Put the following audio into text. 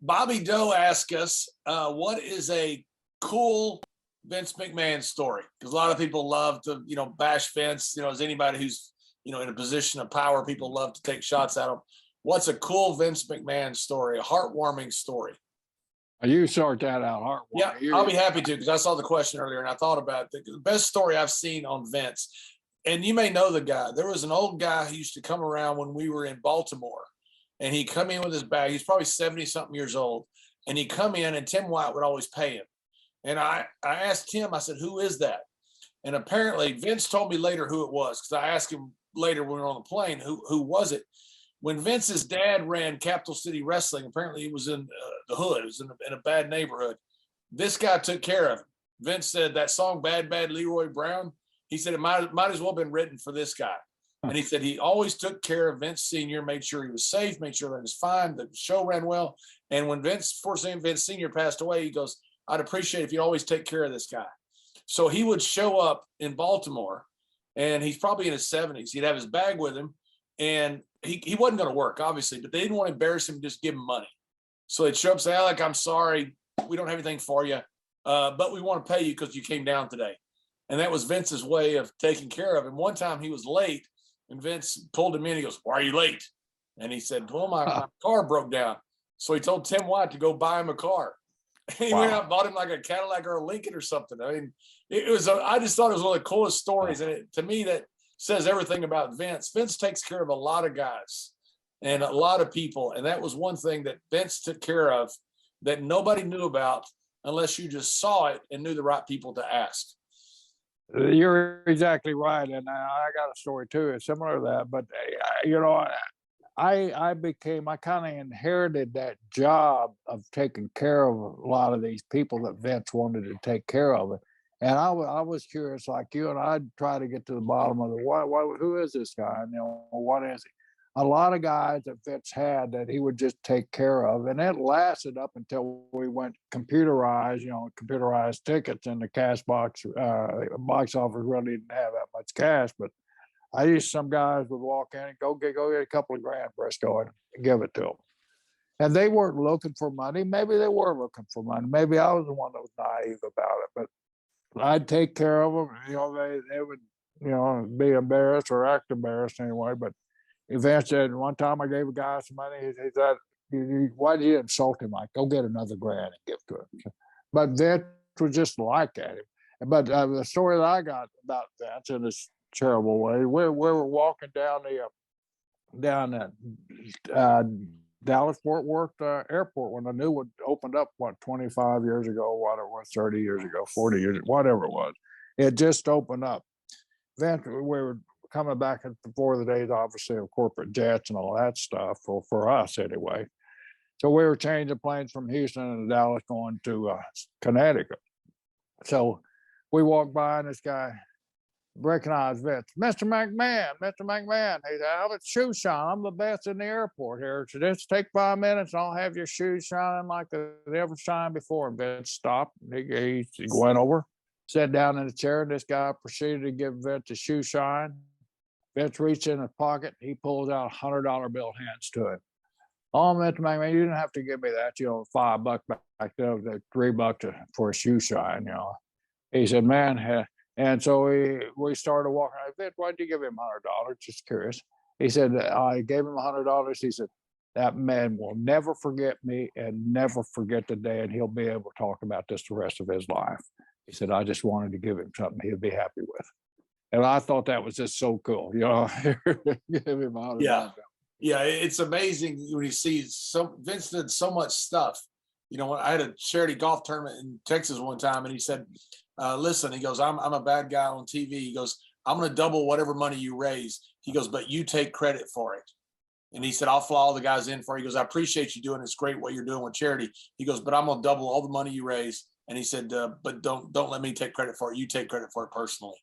Bobby Doe asked us, what is a cool Vince McMahon story? Because a lot of people love to, bash Vince. As anybody who's, in a position of power, people love to take shots at him. What's a cool Vince McMahon story, a heartwarming story? You sort that out, heartwarming. Yeah, I'll be happy to, because I saw the question earlier and I thought about it. The best story I've seen on Vince, and you may know the guy. There was an old guy who used to come around when we were in Baltimore, and he'd come in with his bag. He's probably 70-something years old, and he'd come in, and Tim White would always pay him. And I asked Tim, I said, who is that? And apparently Vince told me later who it was, because I asked him later when we were on the plane, who was it? When Vince's dad ran Capital City Wrestling, apparently he was in the hood. It was in a bad neighborhood. This guy took care of him. Vince said that song, Bad, Bad Leroy Brown, he said it might as well have been written for this guy. And he said he always took care of Vince Sr., made sure he was safe, made sure everything was fine, the show ran well. And when Vince Sr. passed away, he goes, I'd appreciate if you always take care of this guy. So he would show up in Baltimore, and he's probably in his 70s. He'd have his bag with him, and he wasn't going to work, obviously, but they didn't want to embarrass him, just give him money. So they'd show up and say, Alec, I'm sorry, we don't have anything for you, but we want to pay you because you came down today. And that was Vince's way of taking care of him. One time he was late, and Vince pulled him in. He goes, why are you late? And he said, well, my car broke down. So he told Tim White to go buy him a car. And he went out and bought him like a Cadillac or a Lincoln or something. I mean, I just thought it was one of the coolest stories. And to me, that says everything about Vince. Vince takes care of a lot of guys and a lot of people. And that was one thing that Vince took care of that nobody knew about unless you just saw it and knew the right people to ask. You're exactly right. And I got a story too. It's similar to that. But, I kind of inherited that job of taking care of a lot of these people that Vince wanted to take care of. And I was curious, like you, and I'd try to get to the bottom of it. Who is this guy? And, what is he? A lot of guys that Vince had that he would just take care of. And it lasted up until we went computerized, computerized tickets, and the cash box office really didn't have that much cash. But some guys would walk in and go get a couple of grand, Brisco, and give it to them. And they weren't looking for money. Maybe they were looking for money. Maybe I was the one that was naive about it. But I'd take care of them. They would, be embarrassed or act embarrassed anyway. But eventually, one time I gave a guy some money. He said, why did you insult him? Like, go get another grand and give to him. But Vince was just like at him. But the story that I got about Vince in this terrible way, we were walking down Dallas-Fort Worth airport when the new one opened up, 25 years ago, what it was, 30 years ago, 40 years, whatever it was. It just opened up. Then we were coming back before the days, obviously, of corporate jets and all that stuff, for us anyway. So we were changing planes from Houston to Dallas going to Connecticut. So we walked by, and this guy recognized Vince. Mr. McMahon. He said, Albert, shoe shine. I'm the best in the airport here. So just take 5 minutes and I'll have your shoes shining like they ever shined before. And Vince stopped. He went over, sat down in the chair, and this guy proceeded to give Vince a shoe shine. Vince reached in his pocket. He pulls out a $100 bill, hands to him. Oh, Mr. McMahon, you didn't have to give me that. $5 back there, $3 for a shoe shine. He said, man. And so we started walking. I said, why'd you give him $100? Just curious. He said, I gave him $100. He said, that man will never forget me and never forget the day, and he'll be able to talk about this the rest of his life. He said, I just wanted to give him something he'll be happy with. And I thought that was just so cool. Give him $100. Yeah, it's amazing when you see Vince did so much stuff. I had a charity golf tournament in Texas one time, and he said, listen, he goes, I'm a bad guy on TV. He goes, I'm going to double whatever money you raise. He goes, but you take credit for it. And he said, I'll fly all the guys in for it. He goes, I appreciate you doing it. It's great what you're doing with charity. He goes, but I'm going to double all the money you raise. And he said, but don't let me take credit for it. You take credit for it personally.